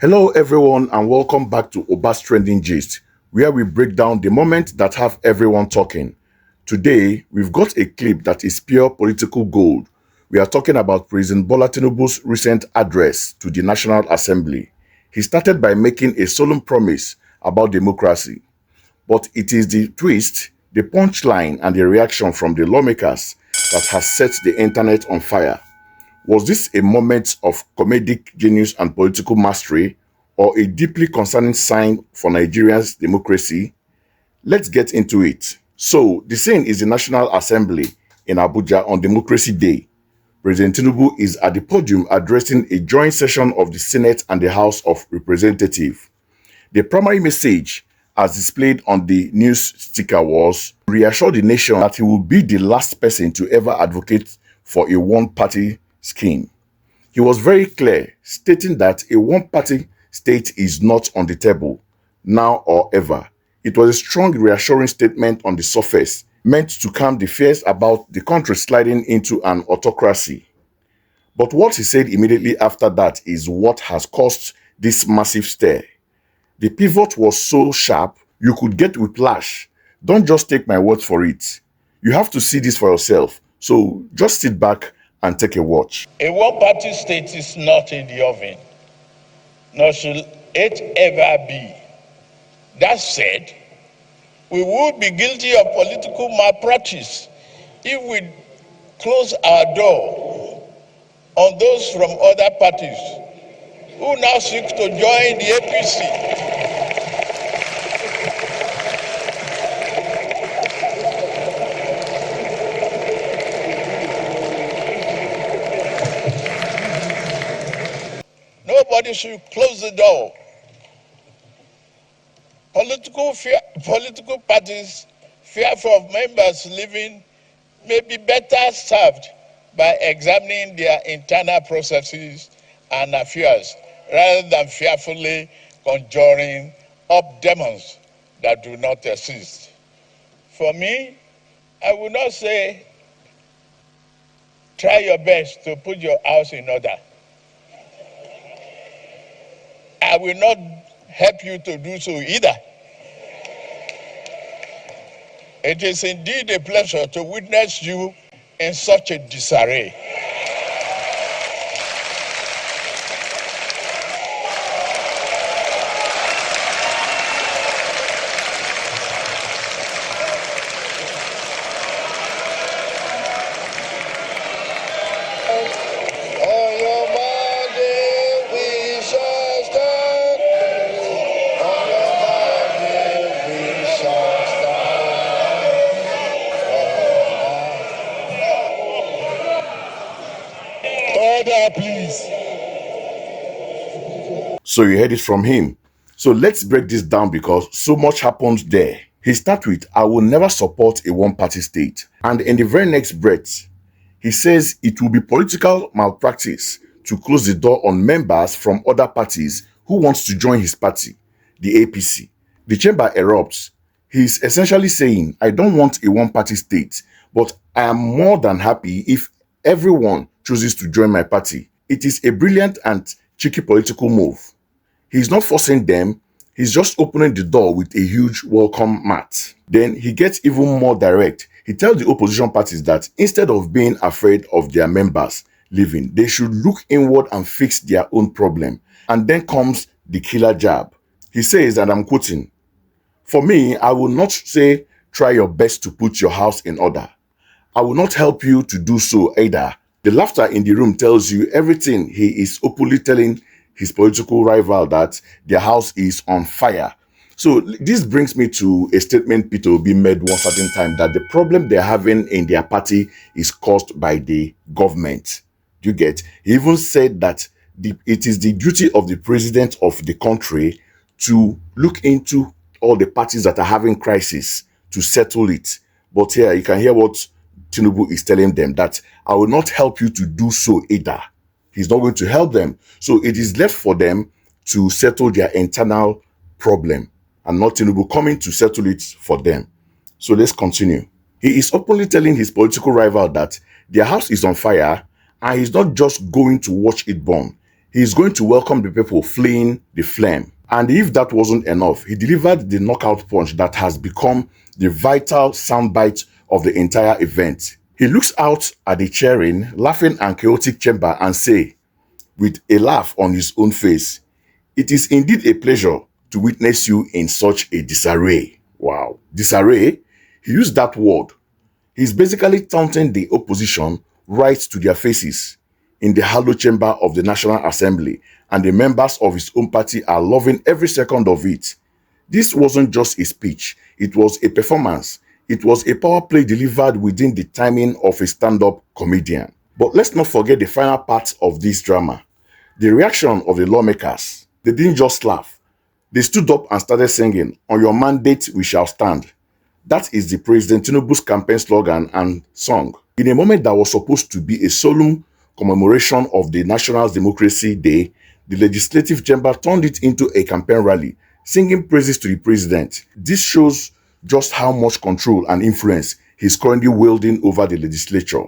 Hello, everyone, and welcome back to Oba's Trending Gist, where we break down the moments that have everyone talking. Today, we've got a clip that is pure political gold. We are talking about President Bola Tinubu's recent address to the National Assembly. He started by making a solemn promise about democracy, but it is the twist, the punchline, and the reaction from the lawmakers that has set the internet on fire. Was this a moment of comedic genius and political mastery, or a deeply concerning sign for Nigeria's democracy? Let's get into it. So, the scene is the National Assembly in Abuja on Democracy Day. President Tinubu is at the podium addressing a joint session of the Senate and the House of Representatives. The primary message, as displayed on the news sticker, was to reassure the nation that he will be the last person to ever advocate for a one-party scheme. He was very clear, stating that a one-party state is not on the table, now or ever. It was a strong, reassuring statement on the surface, meant to calm the fears about the country sliding into an autocracy. But what he said immediately after that is what has caused this massive stir. The pivot was so sharp, you could get whiplash. Don't just take my word for it. You have to see this for yourself. So just sit back and take a watch. A one-party state is not in the oven, nor should it ever be. That said, we would be guilty of political malpractice if we close our door on those from other parties who now seek to join the APC. Nobody should close the door. Political parties fearful of members leaving may be better served by examining their internal processes and affairs rather than fearfully conjuring up demons that do not exist. For me, I would not say try your best to put your house in order. I will not help you to do so either. It is indeed a pleasure to witness you in such a disarray. Order, please. So you heard it from him. So let's break this down because so much happened there. He starts with, I will never support a one-party state. And in the very next breath, he says it will be political malpractice to close the door on members from other parties who wants to join his party, the APC. The chamber erupts. He's essentially saying, I don't want a one-party state, but I am more than happy if everyone chooses to join my party. It is a brilliant and cheeky political move. He's not forcing them, he's just opening the door with a huge welcome mat. Then he gets even more direct. He tells the opposition parties that instead of being afraid of their members leaving, they should look inward and fix their own problem. And then comes the killer jab. He says, and I'm quoting, for me, I will not say try your best to put your house in order. I will not help you to do so either. The laughter in the room tells you everything. He is openly telling his political rival that their house is on fire. So this brings me to a statement Peter Obi made one certain time that the problem they're having in their party is caused by the government. Do you get? He even said that it is the duty of the president of the country to look into all the parties that are having crisis to settle it. But here you can hear what Tinubu is telling them, that I will not help you to do so either. He's not going to help them. So it is left for them to settle their internal problem and not Tinubu coming to settle it for them. So let's continue. He is openly telling his political rival that their house is on fire and he's not just going to watch it burn. He is going to welcome the people fleeing the flame. And if that wasn't enough, he delivered the knockout punch that has become the vital soundbite of the entire event. He looks out at the cheering, laughing and chaotic chamber and say, with a laugh on his own face, "It is indeed a pleasure to witness you in such a disarray." Wow. Disarray? He used that word. He's basically taunting the opposition right to their faces in the hollow chamber of the National Assembly, and the members of his own party are loving every second of it. This wasn't just a speech, it was a performance. It was a power play delivered within the timing of a stand-up comedian. But let's not forget the final part of this drama. The reaction of the lawmakers. They didn't just laugh. They stood up and started singing, "On your mandate we shall stand." That is the President Tinubu's campaign slogan and song. In a moment that was supposed to be a solemn commemoration of the National Democracy Day, the legislative chamber turned it into a campaign rally, singing praises to the president. This shows just how much control and influence he's currently wielding over the legislature.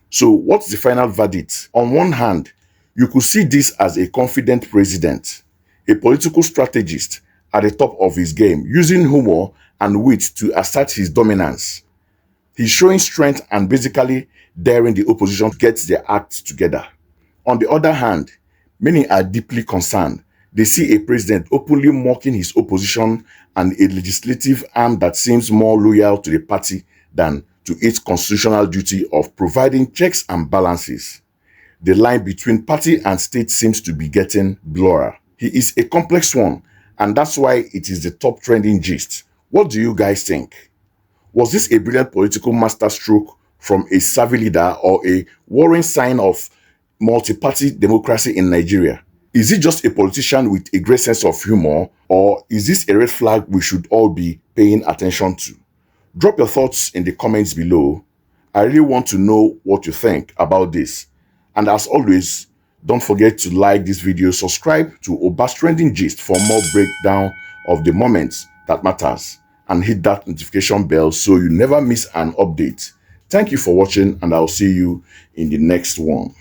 So what's the final verdict? On one hand, you could see this as a confident president, a political strategist at the top of his game, using humor and wit to assert his dominance. He's showing strength and basically daring the opposition to get their act together. On the other hand, many are deeply concerned. They see a president openly mocking his opposition and a legislative arm that seems more loyal to the party than to its constitutional duty of providing checks and balances. The line between party and state seems to be getting blurrer. He is a complex one, and that's why it is the top trending gist. What do you guys think? Was this a brilliant political masterstroke from a savvy leader or a worrying sign of multi-party democracy in Nigeria? Is he just a politician with a great sense of humor, or is this a red flag we should all be paying attention to? Drop your thoughts in the comments below. I really want to know what you think about this. And as always, don't forget to like this video, subscribe to Oba's Trending Gist for more breakdown of the moments that matters, and hit that notification bell so you never miss an update. Thank you for watching, and I'll see you in the next one.